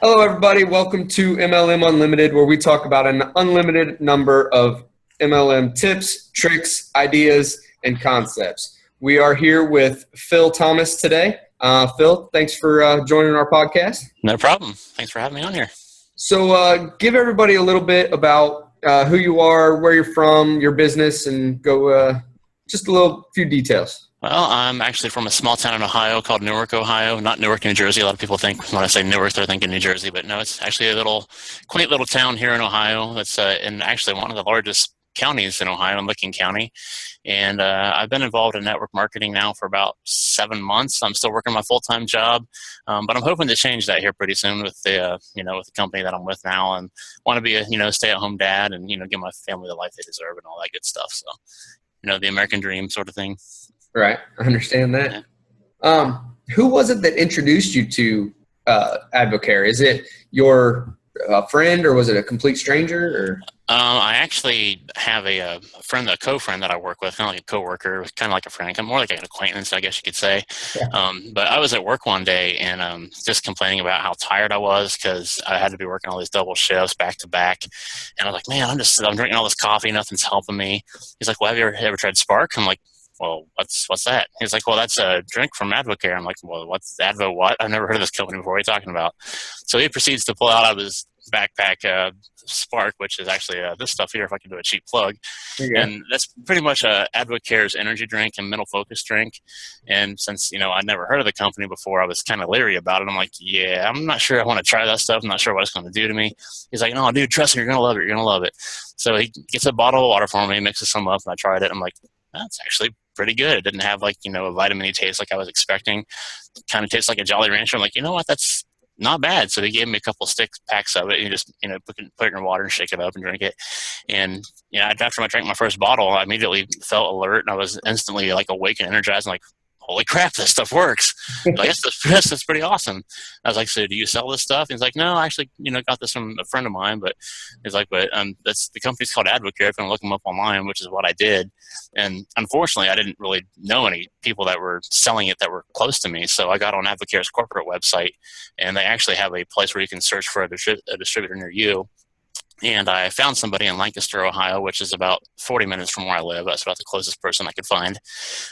Hello, everybody. Welcome to MLM Unlimited, where we talk about an unlimited number of MLM tips, tricks, ideas, and concepts. We are here with Phil Thomas today. Phil, thanks for joining our podcast. No problem. Thanks for having me on here. So give everybody a little bit about who you are, where you're from, your business, and go just a few details. Well, I'm actually from a small town in Ohio called Newark, Ohio, not Newark, New Jersey. A lot of people think when I say Newark, they're thinking New Jersey, but no, it's actually a quaint little town here in Ohio. It's in actually one of the largest counties in Ohio, in Licking County. And I've been involved in network marketing now for about 7 months. I'm still working my full-time job, but I'm hoping to change that here pretty soon with with the company that I'm with now, and want to be a stay-at-home dad and give my family the life they deserve and all that good stuff. So, the American dream sort of thing. Right. I understand that. Yeah. Who was it that introduced you to Advocare? Is it your friend, or was it a complete stranger? Or I actually have a co-friend that I work with, kind of like a coworker, kind of like a friend, kind of more like an acquaintance, I guess you could say. Yeah. But I was at work one day and just complaining about how tired I was because I had to be working all these double shifts back to back. And I was like, man, I'm drinking all this coffee, nothing's helping me. He's like, well, have you ever tried Spark? I'm like, well, what's that? He's like, well, that's a drink from Advocare. I'm like, well, what's Advo what? I've never heard of this company before. What are you talking about? So he proceeds to pull out of his backpack Spark, which is actually this stuff here, if I can do a cheap plug. Yeah. And that's pretty much Advocare's energy drink and mental focus drink. And since, I'd never heard of the company before, I was kind of leery about it. I'm like, yeah, I'm not sure I want to try that stuff. I'm not sure what it's going to do to me. He's like, no, dude, trust me, you're going to love it. You're going to love it. So he gets a bottle of water for me, mixes some up, and I tried it. I'm like, that's actually pretty good. It didn't have a vitamin-y taste like I was expecting. It kind of tastes like a Jolly Rancher. I'm like, you know what? That's not bad. So they gave me a couple packs of it. And you just, put it in your water and shake it up and drink it. And, after I drank my first bottle, I immediately felt alert and I was instantly like awake and energized. And like, holy crap, this stuff works. Like, that's pretty awesome. I was like, so do you sell this stuff? And he's like, no, I actually, got this from a friend of mine, but he's like, that's the company's called Advocare. If you want to look them up online, which is what I did. And unfortunately, I didn't really know any people that were selling it that were close to me. So I got on Advocare's corporate website, and they actually have a place where you can search for a distributor near you. And I found somebody in Lancaster, Ohio, which is about 40 minutes from where I live. That's about the closest person I could find.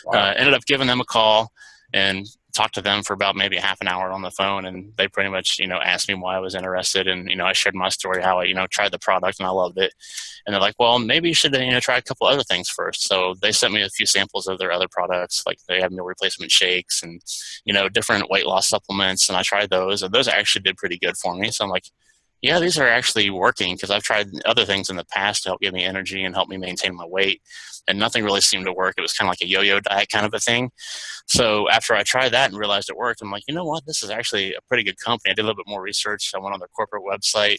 Wow. Ended up giving them a call and talked to them for about maybe half an hour on the phone. And they pretty much, asked me why I was interested. And, I shared my story, how I, tried the product and I loved it. And they're like, well, maybe you should, try a couple other things first. So they sent me a few samples of their other products. Like they have meal replacement shakes and, different weight loss supplements. And I tried those, and those actually did pretty good for me. So I'm like, yeah, these are actually working, because I've tried other things in the past to help give me energy and help me maintain my weight, and nothing really seemed to work. It was kind of like a yo-yo diet kind of a thing. So after I tried that and realized it worked, I'm like, you know what? This is actually a pretty good company. I did a little bit more research. I went on their corporate website.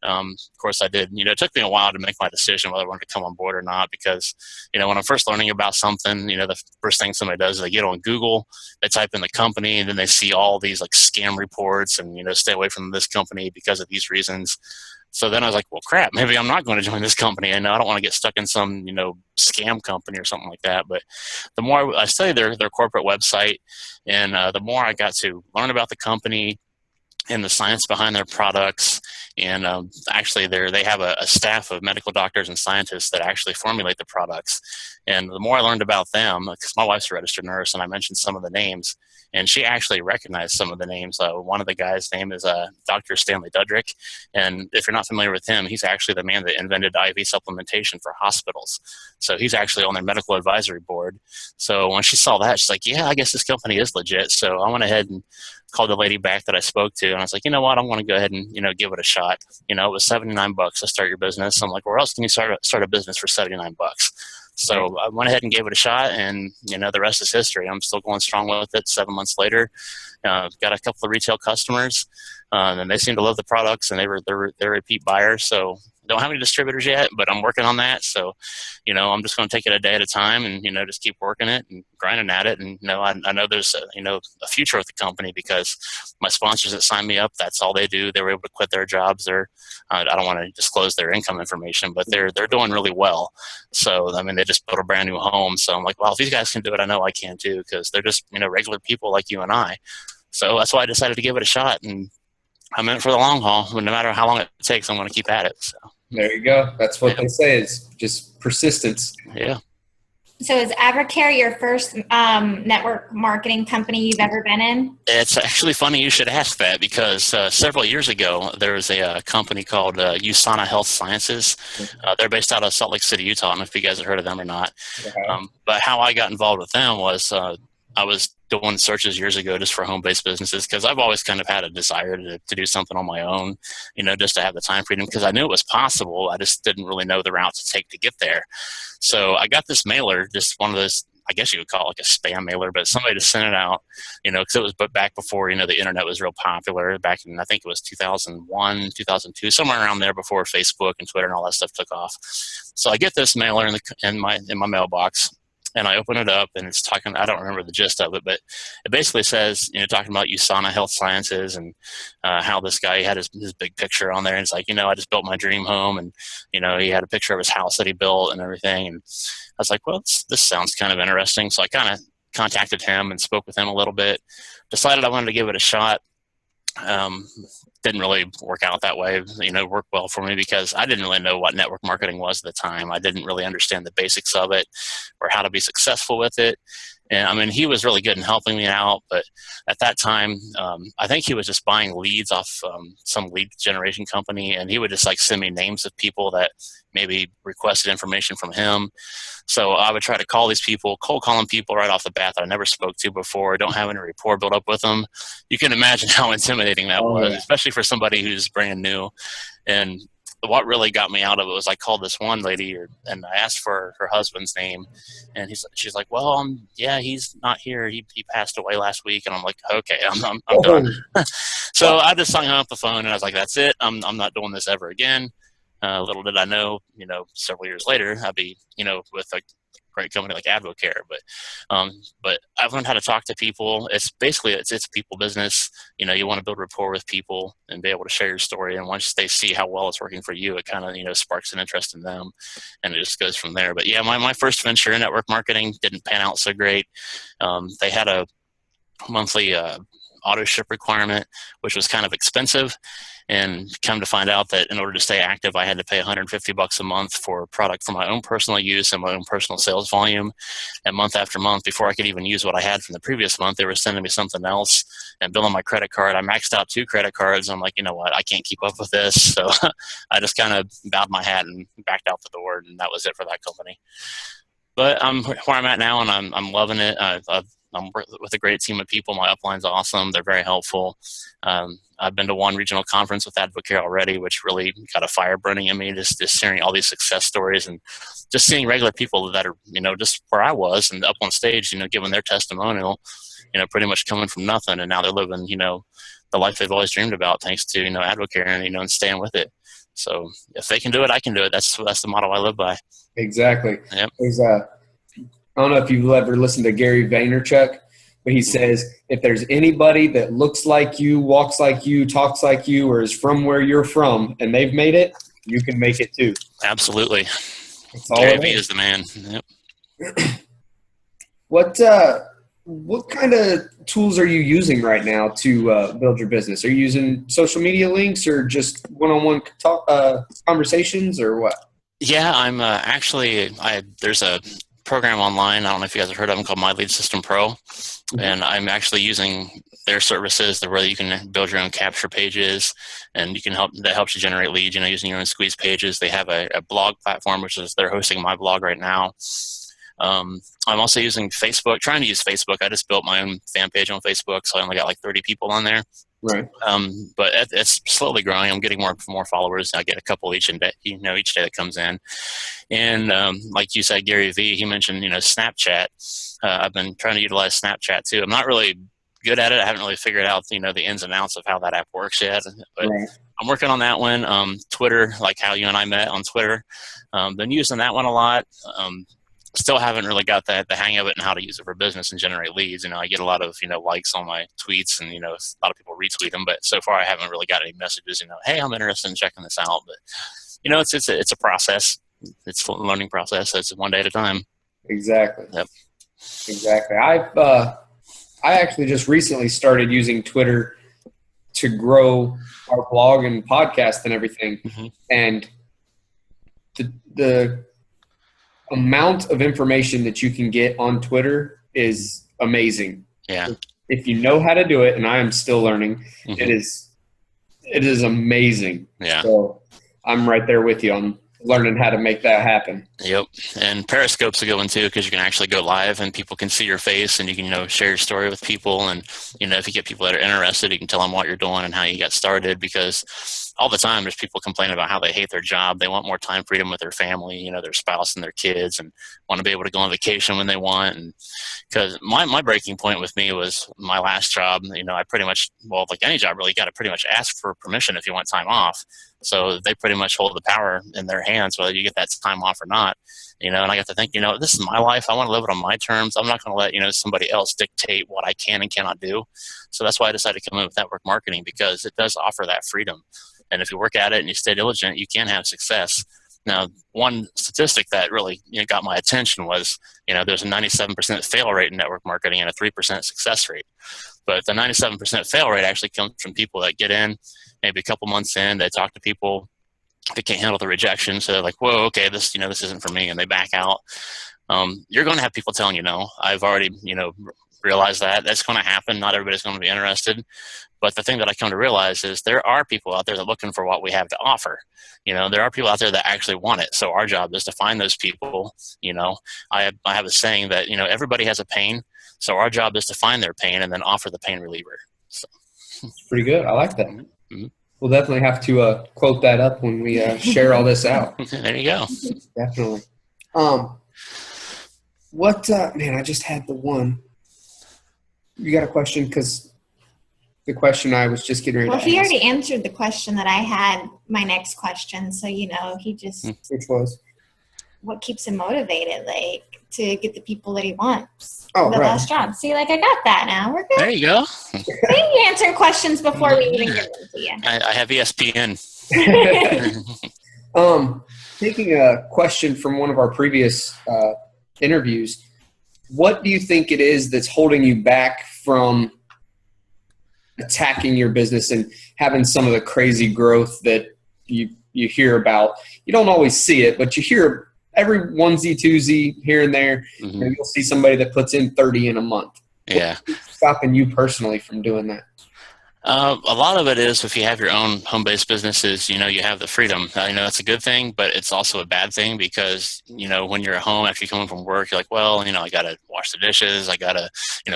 Of course I did. It took me a while to make my decision whether I wanted to come on board or not, because, when I'm first learning about something, the first thing somebody does is they get on Google, they type in the company, and then they see all these like scam reports and, stay away from this company because of these reasons. So then I was like, well, crap, maybe I'm not going to join this company. And I don't want to get stuck in some, scam company or something like that. But the more I studied their corporate website, and the more I got to learn about the company and the science behind their products. And actually, they have a staff of medical doctors and scientists that actually formulate the products. And the more I learned about them, because my wife's a registered nurse, and I mentioned some of the names, and she actually recognized some of the names. One of the guys' name is Dr. Stanley Dudrick. And if you're not familiar with him, he's actually the man that invented IV supplementation for hospitals. So he's actually on their medical advisory board. So when she saw that, she's like, yeah, I guess this company is legit. So I went ahead and called the lady back that I spoke to, and I was like, you know what, I want to go ahead and, give it a shot. It was $79 to start your business. I'm like, where else can you start a business for $79? So I went ahead and gave it a shot, and, the rest is history. I'm still going strong with it 7 months later. Got a couple of retail customers, and they seem to love the products, and they're repeat buyers. So don't have any distributors yet, but I'm working on that. So, I'm just going to take it a day at a time and, just keep working it and grinding at it. And, I know there's, a future with the company, because my sponsors that signed me up, that's all they do. They were able to quit their jobs. I don't want to disclose their income information, but they're doing really well. So, they just built a brand new home. So I'm like, well, if these guys can do it, I know I can too, because they're just, regular people like you and I. So that's why I decided to give it a shot. And I'm in it for the long haul. No matter how long it takes, I'm going to keep at it. So There you go. That's what yeah, they say is just persistence. yeah. So is Advocare your first network marketing company you've ever been in? It's actually funny you should ask that because several years ago there was a company called USANA Health Sciences. They're based out of Salt Lake City, Utah. I don't know if you guys have heard of them or not. But how I got involved with them was I was doing searches years ago just for home-based businesses because I've always kind of had a desire to do something on my own, just to have the time freedom because I knew it was possible. I just didn't really know the route to take to get there. So I got this mailer, just one of those, I guess you would call it like a spam mailer, but somebody just sent it out, because it was back before, the internet was real popular back in, I think it was 2001, 2002, somewhere around there before Facebook and Twitter and all that stuff took off. So I get this mailer in my mailbox. And I open it up, and it's talking. I don't remember the gist of it, but it basically says, talking about USANA Health Sciences and how this guy had his big picture on there. And it's like, I just built my dream home, and he had a picture of his house that he built and everything. And I was like, well, this sounds kind of interesting. So I kind of contacted him and spoke with him a little bit. Decided I wanted to give it a shot. Didn't really work out that way, work well for me because I didn't really know what network marketing was at the time. I didn't really understand the basics of it or how to be successful with it. And I mean, he was really good in helping me out, but at that time, I think he was just buying leads off some lead generation company, and he would just like send me names of people that maybe requested information from him. So I would try to call these people, cold calling people right off the bat that I never spoke to before, don't have any rapport built up with them. You can imagine how intimidating that was, especially for somebody who's brand new. And what really got me out of it was I called this one lady and I asked for her husband's name, and she's like, well, yeah, he's not here. He passed away last week. And I'm like, okay, I'm done. So I just hung up the phone and I was like, that's it. I'm not doing this ever again. Little did I know, several years later, I'd be, with a great company like Advocare. But I've learned how to talk to people. It's basically, it's people business. You want to build rapport with people and be able to share your story. And once they see how well it's working for you, it kind of, sparks an interest in them, and it just goes from there. But yeah, my first venture in network marketing didn't pan out so great. They had a monthly auto ship requirement, which was kind of expensive. And come to find out that in order to stay active, I had to pay $150 a month for a product for my own personal use and my own personal sales volume. And month after month, before I could even use what I had from the previous month, they were sending me something else and billing my credit card. I maxed out 2 credit cards. I'm like, you know what? I can't keep up with this. So I just kind of bowed my hat and backed out the door, and that was it for that company. But I'm where I'm at now, and I'm loving it. I'm with a great team of people. My upline's awesome. They're very helpful. I've been to one regional conference with Advocare already, which really got a fire burning in me, just hearing all these success stories and just seeing regular people that are, just where I was and up on stage, giving their testimonial, pretty much coming from nothing. And now they're living, the life they've always dreamed about thanks to, Advocare and, and staying with it. So if they can do it, I can do it. That's the motto I live by. Exactly. Yep. I don't know if you've ever listened to Gary Vaynerchuk, but he says, if there's anybody that looks like you, walks like you, talks like you, or is from where you're from, and they've made it, you can make it too. Absolutely. Gary V is the man. Yep. What kind of tools are you using right now to build your business? Are you using social media links or just one-on-one conversations, or what? Yeah, I'm there's a program online. I don't know if you guys have heard of them, called My Lead System Pro. And I'm actually using their services where you can build your own capture pages, and that helps you generate leads, using your own squeeze pages. They have a blog platform, which is, they're hosting my blog right now. I'm also using Facebook, trying to use Facebook. I just built my own fan page on Facebook, so I only got like 30 people on there. Right. But it's slowly growing. I'm getting more followers. I get a couple each day, each day that comes in. And like you said, Gary V, he mentioned, Snapchat. I've been trying to utilize Snapchat too. I'm not really good at it. I haven't really figured out, the ins and outs of how that app works yet. But right. I'm working on that one. Twitter, like how you and I met on Twitter. Been using that one a lot. Still haven't really got the hang of it and how to use it for business and generate leads. I get a lot of, likes on my tweets, and, a lot of people retweet them, but so far I haven't really got any messages, hey, I'm interested in checking this out. But, it's a process. It's a learning process. It's one day at a time. Exactly. Yep. Exactly. I actually just recently started using Twitter to grow our blog and podcast and everything. Mm-hmm. And the amount of information that you can get on Twitter is amazing. Yeah. If you know how to do it, and I am still learning, Mm-hmm. it is amazing. Yeah. So I'm right there with you on learning how to make that happen. Yep. And Periscope's a good one too, because you can actually go live and people can see your face and you can, share your story with people. And, if you get people that are interested, you can tell them what you're doing and how you got started, because all the time there's people complaining about how they hate their job. They want more time freedom with their family, their spouse and their kids, and want to be able to go on vacation when they want. And because my breaking point with me was my last job, I pretty much, well, like any job really, got to pretty much ask for permission if you want time off. So they pretty much hold the power in their hands, whether you get that time off or not. And I got to think, this is my life. I want to live it on my terms. I'm not going to let, somebody else dictate what I can and cannot do. So that's why I decided to come in with network marketing, because it does offer that freedom. And if you work at it and you stay diligent, you can have success. Now, one statistic that really got my attention was, there's a 97% fail rate in network marketing and a 3% success rate. But the 97% fail rate actually comes from people that get in, maybe a couple months in, they talk to people, they can't handle the rejection, so they're like, whoa, okay, this isn't for me, and they back out. You're going to have people telling you no. I've already realized that that's going to happen. Not everybody's going to be interested. But the thing that I come to realize is there are people out there that are looking for what we have to offer. There are people out there that actually want it. So our job is to find those people. I have a saying that everybody has a pain. So our job is to find their pain and then offer the pain reliever. So. It's pretty good. I like that. Mm-hmm. We'll definitely have to quote that up when we share all this out. There you go. Definitely. Man, I just had the one. You got a question? Because the question I was just getting ready to ask. Well, he already answered the question that I had, my next question. So, he just... Which was? What keeps him motivated, to get the people that he wants. Oh, the right. last job. See, I got that now. We're good. There you go. You answer questions before we even give them to you. I have ESPN. Taking a question from one of our previous interviews, what do you think it is that's holding you back from attacking your business and having some of the crazy growth that you hear about? You don't always see it, but you hear every onesie twosie here and there. Mm-hmm. And you'll see somebody that puts in 30 in a month. Yeah. What's stopping you personally from doing that? A lot of it is if you have your own home-based businesses, you have the freedom. That's a good thing, but it's also a bad thing because, when you're at home after you come home from work, you're like, well, I got to wash the dishes. I got to,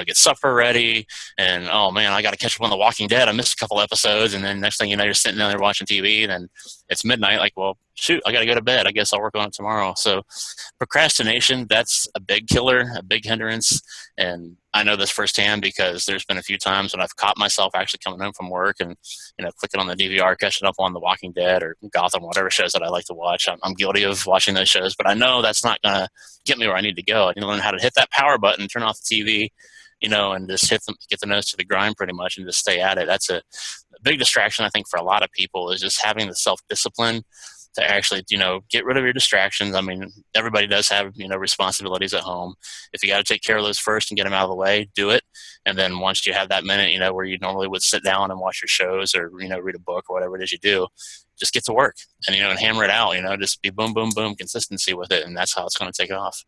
get supper ready. And, oh, man, I got to catch up on The Walking Dead. I missed a couple episodes. And then next thing you know, you're sitting down there watching TV. And then it's midnight. Like, well, shoot, I got to go to bed. I guess I'll work on it tomorrow. So procrastination, that's a big killer, a big hindrance. And I know this firsthand because there's been a few times when I've caught myself actually coming home from work and, clicking on the DVR, catching up on The Walking Dead or Gotham, whatever shows that I like to watch. I'm guilty of watching those shows, but I know that's not going to get me where I need to go. I need to learn how to hit that power button, turn off the TV, and just get the nose to the grind pretty much and just stay at it. That's a big distraction, I think, for a lot of people is just having the self-discipline to actually, get rid of your distractions. I mean, everybody does have, responsibilities at home. If you got to take care of those first and get them out of the way, do it. And then once you have that minute, where you normally would sit down and watch your shows or, read a book or whatever it is you do, just get to work and, and hammer it out, just be boom, boom, boom, consistency with it. And that's how it's going to take off.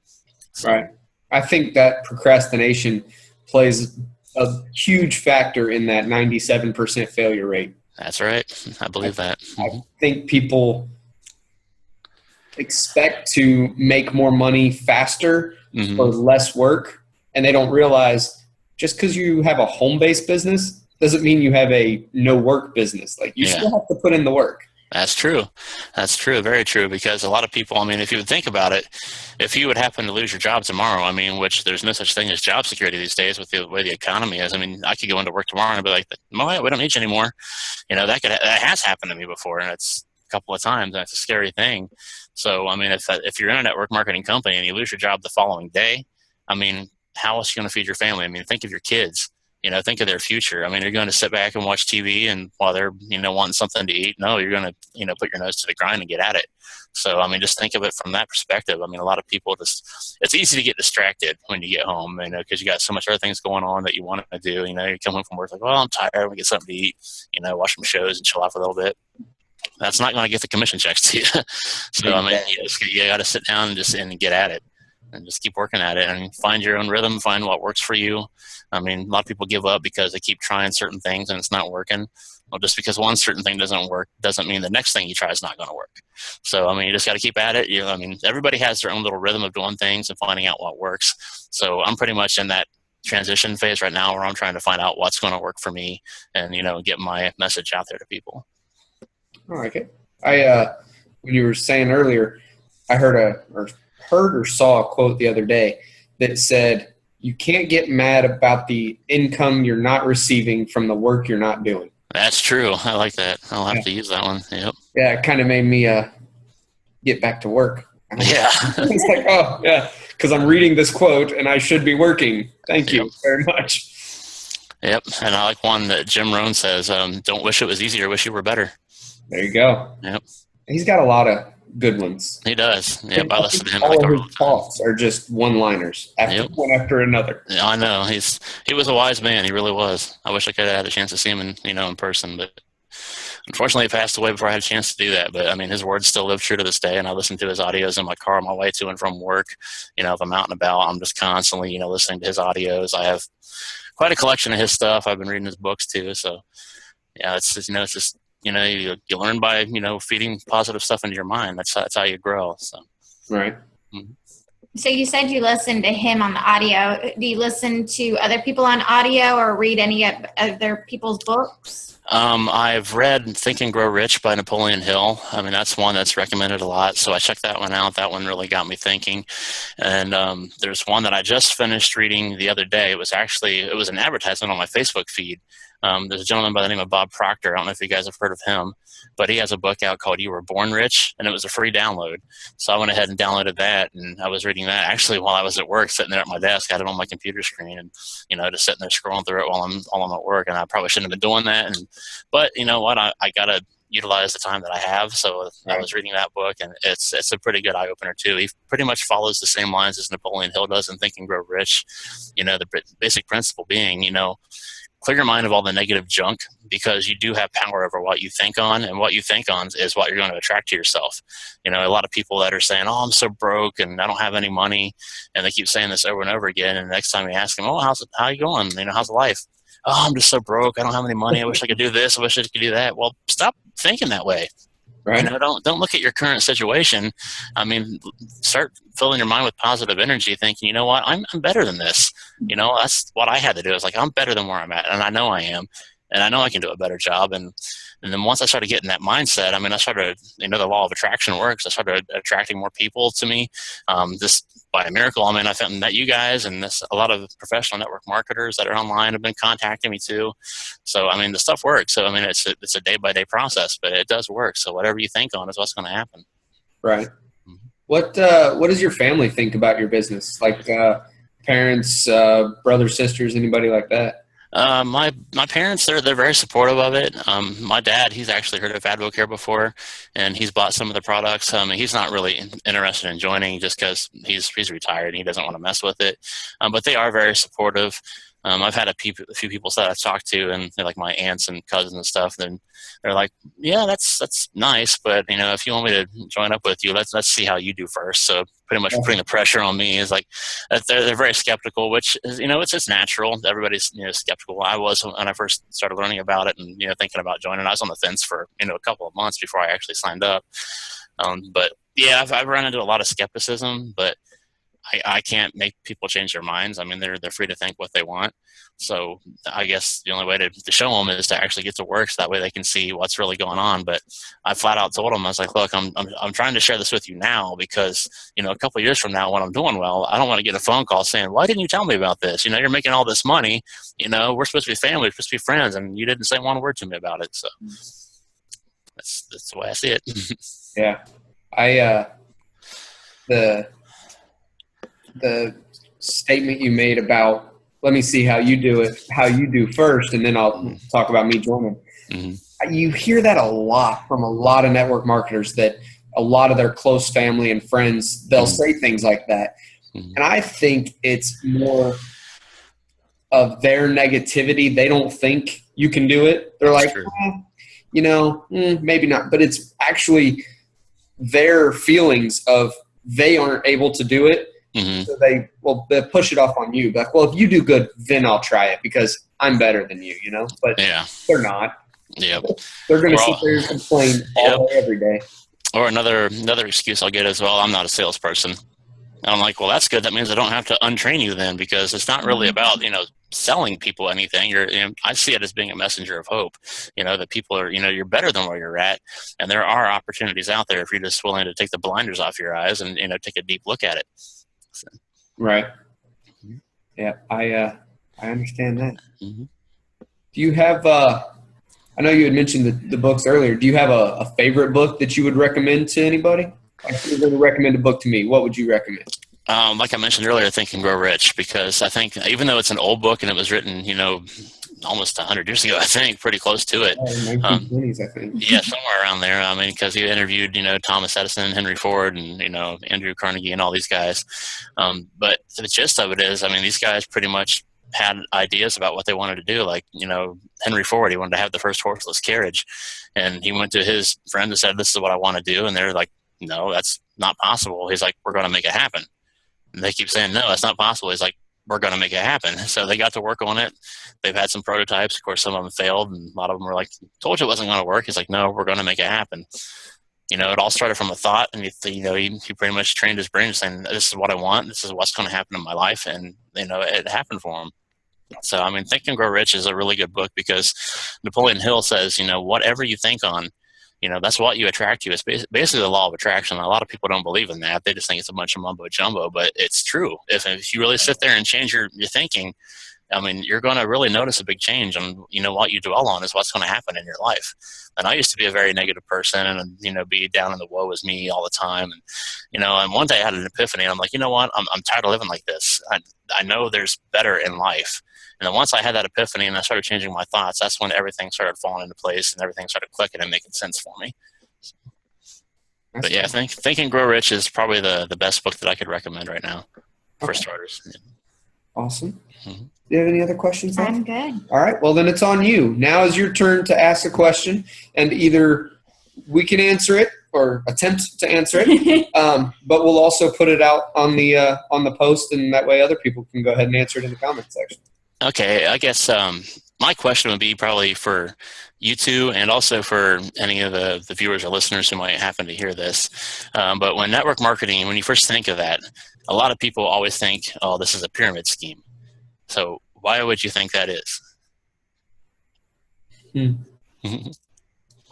So. Right. I think that procrastination plays a huge factor in that 97% failure rate. That's right. I believe that. I think people expect to make more money faster for less work, and they don't realize just because you have a home-based business doesn't mean you have a no-work business. Like, you still have to put in the work. That's true. That's true. Very true. Because a lot of people, if you would think about it, if you would happen to lose your job tomorrow, which there's no such thing as job security these days with the way the economy is. I could go into work tomorrow and be like, no, we don't need you anymore. That has happened to me before, and it's a couple of times, and it's a scary thing. So, if you're in a network marketing company and you lose your job the following day, how else are you going to feed your family? Think of your kids. think of their future. I mean, you're going to sit back and watch TV and while they're, wanting something to eat. No, you're going to, put your nose to the grind and get at it. So, I mean, just think of it from that perspective. I mean, a lot of people it's easy to get distracted when you get home, because you got so much other things going on that you want to do. You come home from work like, well, I'm tired. I want to get something to eat, watch some shows and chill out for a little bit. That's not going to get the commission checks to you. So, I mean, you got to sit down and get at it and just keep working at it and find your own rhythm, find what works for you. I mean, a lot of people give up because they keep trying certain things and it's not working. Well, just because one certain thing doesn't work doesn't mean the next thing you try is not going to work. So, I mean, you just got to keep at it. Everybody has their own little rhythm of doing things and finding out what works. So I'm pretty much in that transition phase right now where I'm trying to find out what's going to work for me and, get my message out there to people. I like it. When you were saying earlier, I heard or saw a quote the other day that said, you can't get mad about the income you're not receiving from the work you're not doing. That's true. I like that. I'll have to use that one. Yep. Yeah, it kind of made me get back to work. Yeah. It's like, oh, yeah, because I'm reading this quote and I should be working. Thank you very much. Yep. And I like one that Jim Rohn says, don't wish it was easier, wish you were better. There you go. Yep. He's got a lot of good ones. He does. Yep. I listen to him. All of his talks are just one-liners one after another. Yeah, I know. He was a wise man. He really was. I wish I could have had a chance to see him in person, but unfortunately he passed away before I had a chance to do that. But I mean, his words still live true to this day. And I listen to his audios in my car on my way to and from work. If I'm out and about, I'm just constantly, listening to his audios. I have quite a collection of his stuff. I've been reading his books too. So yeah, it's just, you learn by, feeding positive stuff into your mind. That's how you grow. So. Right. Mm-hmm. So you said you listened to him on the audio. Do you listen to other people on audio or read any of other people's books? I've read Think and Grow Rich by Napoleon Hill. I mean, that's one that's recommended a lot. So I checked that one out. That one really got me thinking. And there's one that I just finished reading the other day. It was an advertisement on my Facebook feed. There's a gentleman by the name of Bob Proctor. I don't know if you guys have heard of him, but he has a book out called You Were Born Rich, and it was a free download. So I went ahead and downloaded that, and I was reading that actually while I was at work, sitting there at my desk. I had it on my computer screen, and just sitting there scrolling through it while I'm at work. And I probably shouldn't have been doing that. But you know what? I gotta utilize the time that I have. So I was reading that book, and it's a pretty good eye opener too. He pretty much follows the same lines as Napoleon Hill does in Think and Grow Rich. The basic principle being, clear your mind of all the negative junk, because you do have power over what you think on, and what you think on is what you're going to attract to yourself. A lot of people that are saying, oh, I'm so broke and I don't have any money, and they keep saying this over and over again. And the next time you ask them, oh, how you going? How's life? Oh, I'm just so broke. I don't have any money. I wish I could do this. I wish I could do that. Well, stop thinking that way. Right. Don't look at your current situation. I mean, start filling your mind with positive energy, thinking, you know what, I'm better than this. That's what I had to do. It's like, I'm better than where I'm at, and I know I am, and I know I can do a better job. And then once I started getting that mindset, I mean, I started, the law of attraction works. I started attracting more people to me. Just by a miracle, I mean, I met you guys, and a lot of professional network marketers that are online have been contacting me too. So, I mean, the stuff works. So, I mean, it's a day-by-day process, but it does work. So whatever you think on is what's going to happen. Right. Mm-hmm. What does your family think about your business? Like parents, brothers, sisters, anybody like that? My parents, they're very supportive of it. My dad, he's actually heard of Advocare before, and he's bought some of the products. He's not really interested in joining just because he's retired and he doesn't want to mess with it. But they are very supportive. I've had a few people that I've talked to, and they're like my aunts and cousins and stuff. Then they're like, "Yeah, that's nice, but if you want me to join up with you, let's see how you do first." So pretty much putting the pressure on me is like they're very skeptical, which is it's just natural. Everybody's skeptical. I was when I first started learning about it and thinking about joining. I was on the fence for a couple of months before I actually signed up. But yeah, I've run into a lot of skepticism, but I can't make people change their minds. I mean, they're free to think what they want. So I guess the only way to show them is to actually get to work, so that way they can see what's really going on. But I flat out told them, I was like, look, I'm trying to share this with you now because, a couple of years from now when I'm doing well, I don't want to get a phone call saying, why didn't you tell me about this? You're making all this money, we're supposed to be family, we're supposed to be friends, and you didn't say one word to me about it. So that's the way I see it. Yeah. The statement you made about let me see how you do it, how you do first, and then I'll talk about me joining. You hear that a lot from a lot of network marketers, that a lot of their close family and friends, they'll say things like that. And I think it's more of their negativity. They don't think you can do it. They're like, maybe not. But it's actually their feelings of they aren't able to do it. So they push it off on you. Like, well, if you do good, then I'll try it because I'm better than you, But they're not. Yep. They're going to sit there and complain all day, every day. Or another excuse I'll get as well, I'm not a salesperson. And I'm like, well, that's good. That means I don't have to untrain you then, because it's not really about, selling people anything. I see it as being a messenger of hope, that people are, you're better than where you're at. And there are opportunities out there if you're just willing to take the blinders off your eyes and, take a deep look at it. So. Right. Yeah. I understand that. Do you have, I know you had mentioned the books earlier. Do you have a favorite book that you would recommend to anybody? Like, if you're going to recommend a book to me, what would you recommend? Like I mentioned earlier, Think and Grow Rich, because I think even though it's an old book and it was written, almost 100 years ago, I think, pretty close to it. 1920s, I think. Yeah, somewhere around there. I mean, because he interviewed, Thomas Edison, Henry Ford, and, Andrew Carnegie and all these guys. But the gist of it is, these guys pretty much had ideas about what they wanted to do. Like, Henry Ford, he wanted to have the first horseless carriage. And he went to his friend and said, this is what I want to do. And they're like, no, that's not possible. He's like, we're going to make it happen. And they keep saying, no, that's not possible. He's like, we're going to make it happen. So they got to work on it. They've had some prototypes. Of course, some of them failed, and a lot of them were like, told you it wasn't going to work. He's like, no, we're going to make it happen. It all started from a thought, and he pretty much trained his brain saying, this is what I want. This is what's going to happen in my life. And, it happened for him. So, Think and Grow Rich is a really good book, because Napoleon Hill says, whatever you think on, that's what you attract to. It's basically the law of attraction. A lot of people don't believe in that. They just think it's a bunch of mumbo jumbo, but it's true. If you really sit there and change your thinking, you're going to really notice a big change. And, what you dwell on is what's going to happen in your life. And I used to be a very negative person and, be down in the woe is me all the time. And, and one day I had an epiphany, and I'm like, you know what? I'm tired of living like this. I know there's better in life. And then once I had that epiphany and I started changing my thoughts, that's when everything started falling into place and everything started clicking and making sense for me. But yeah, Think and Grow Rich is probably the best book that I could recommend right now for starters. Awesome. Do you have any other questions? I'm good. All right. Well, then it's on you. Now is your turn to ask a question, and either we can answer it or attempt to answer it. But we'll also put it out on the post, and that way other people can go ahead and answer it in the comment section. Okay. I guess my question would be probably for you two, and also for any of the viewers or listeners who might happen to hear this. But when network marketing, when you first think of that, a lot of people always think, oh, this is a pyramid scheme. So why would you think that is?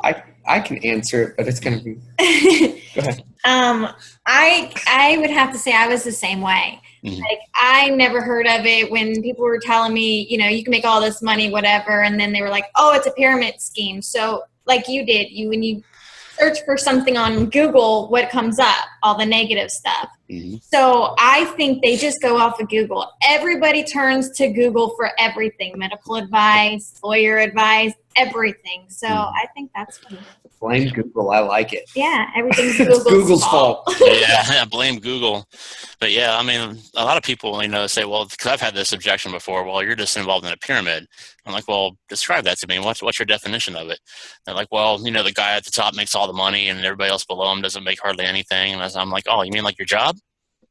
I can answer it, but it's going to be. Go ahead. I would have to say I was the same way. Like, I never heard of it when people were telling me, you can make all this money, whatever. And then they were like, oh, it's a pyramid scheme. So like you did, when you search for something on Google, what comes up? All the negative stuff. So I think they just go off of Google. Everybody turns to Google for everything, medical advice, lawyer advice, everything. So I think that's what it is. Blame Google. I like it. Yeah, everything's Google's fault. Yeah, blame Google. But yeah, a lot of people, say, well, because I've had this objection before, well, you're just involved in a pyramid. I'm like, well, describe that to me. What's your definition of it? They're like, well, the guy at the top makes all the money and everybody else below him doesn't make hardly anything. And I'm like, oh, you mean like your job?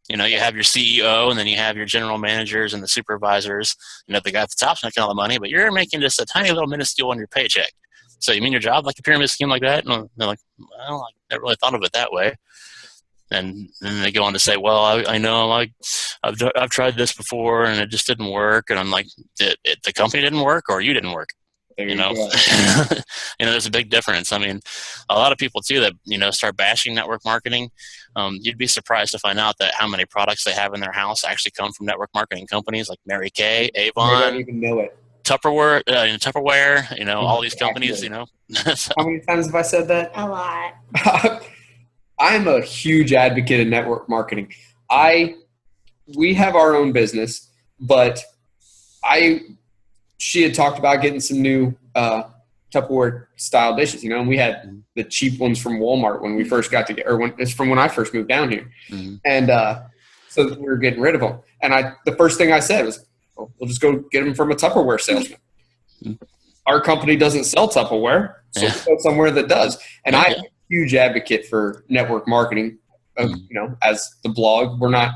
You have your CEO, and then you have your general managers and the supervisors. The guy at the top's making all the money, but you're making just a tiny little minuscule on your paycheck. So you mean your job like a pyramid scheme like that? And they're like, well, I never really thought of it that way. And then they go on to say, well, I know, I've tried this before and it just didn't work. And I'm like, the company didn't work, or you didn't work? There's a big difference. A lot of people too that, start bashing network marketing. You'd be surprised to find out that how many products they have in their house actually come from network marketing companies like Mary Kay, Avon. I don't even know it. Tupperware, all these companies, So. How many times have I said that? A lot. I'm a huge advocate of network marketing. We have our own business, but she had talked about getting some new Tupperware style dishes, and we had the cheap ones from Walmart when we first got together, or it's from when I first moved down here. And so we were getting rid of them. And the first thing I said was, well, we'll just go get them from a Tupperware salesman. Our company doesn't sell Tupperware, so we'll go somewhere that does. And I'm a huge advocate for network marketing. As the blog, we're not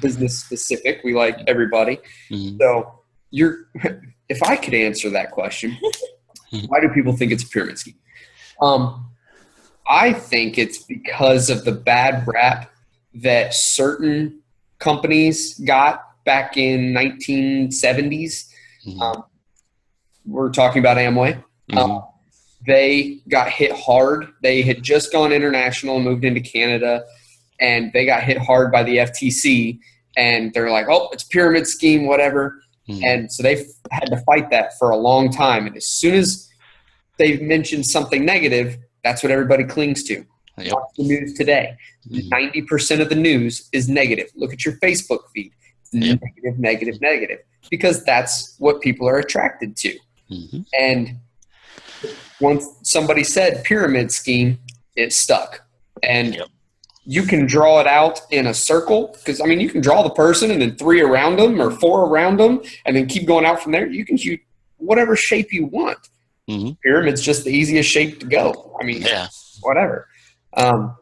business specific. We like everybody. So if I could answer that question, why do people think it's a pyramid scheme? I think it's because of the bad rap that certain companies got back in 1970s. We're talking about Amway. They got hit hard. They had just gone international and moved into Canada, and they got hit hard by the FTC. And they're like, oh, it's a pyramid scheme, whatever. And so they had to fight that for a long time. And as soon as they mentioned something negative, that's what everybody clings to. Watch the news today. 90% of the news is negative. Look at your Facebook feed. Negative, negative, negative. Because that's what people are attracted to. And once somebody said pyramid scheme, it stuck. And you can draw it out in a circle, because you can draw the person and then 3 around them or 4 around them and then keep going out from there. You can shoot whatever shape you want. Pyramid's just the easiest shape to go. Whatever. I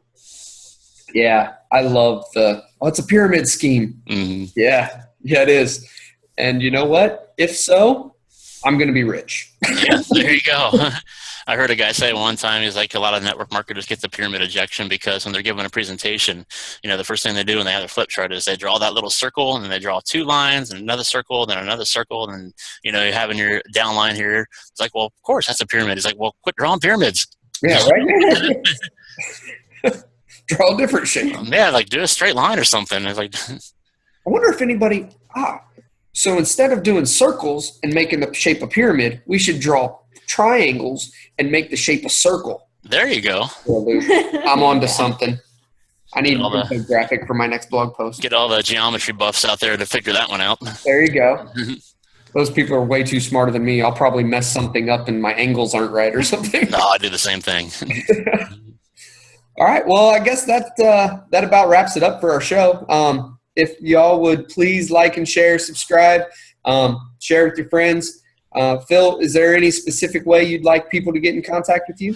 love it's a pyramid scheme. Yeah, it is. And you know what? If so, I'm going to be rich. There you go. I heard a guy say one time, he's like, a lot of network marketers get the pyramid ejection because when they're giving a presentation, the first thing they do when they have their flip chart is they draw that little circle, and then they draw 2 lines and another circle, then another circle, and then, you're having your down line here. It's like, well, of course, that's a pyramid. He's like, well, quit drawing pyramids. Yeah, right? Draw a different shape. Like do a straight line or something. It's like, I wonder if anybody, so instead of doing circles and making the shape a pyramid, we should draw triangles and make the shape a circle. There you go. I'm on to something. I need a graphic for my next blog post. Get all the geometry buffs out there to figure that one out. There you go. Those people are way too smarter than me. I'll probably mess something up and my angles aren't right or something. No, I do the same thing. All right. Well, I guess that about wraps it up for our show. If y'all would please like and share, subscribe, share with your friends. Phil, is there any specific way you'd like people to get in contact with you?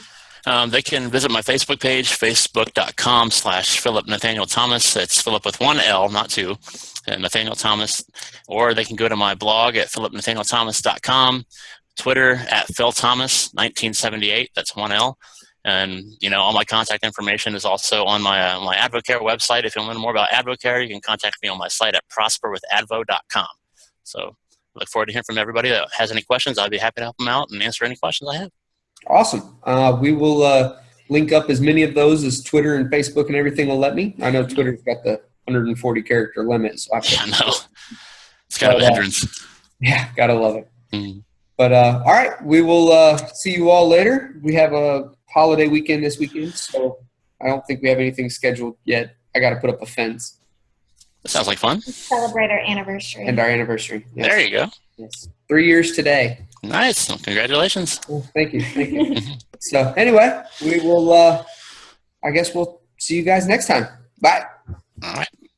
They can visit my Facebook page, facebook.com/Philip Nathaniel Thomas. That's Philip with 1 L, not 2, and Nathaniel Thomas. Or they can go to my blog at philipnathanielthomas.com, Twitter at PhilThomas1978, that's 1 L. And, all my contact information is also on my my Advocare website. If you want to learn more about Advocare, you can contact me on my site at prosperwithadvo.com. So look forward to hearing from everybody that has any questions. I'd be happy to help them out and answer any questions I have. Awesome. We will link up as many of those as Twitter and Facebook and everything will let me. I know Twitter's got the 140 character limit. So I know. It's kind of a hindrance. Yeah, gotta love it. But all right, we will see you all later. We have a holiday weekend this weekend, so I don't think we have anything scheduled yet. I got to put up a fence. That sounds like fun. Celebrate our anniversary. And our anniversary. Yes. There you go. Yes. 3 years today. Nice. Well, congratulations. Well, thank you. So anyway, we will, I guess we'll see you guys next time. Bye. All right.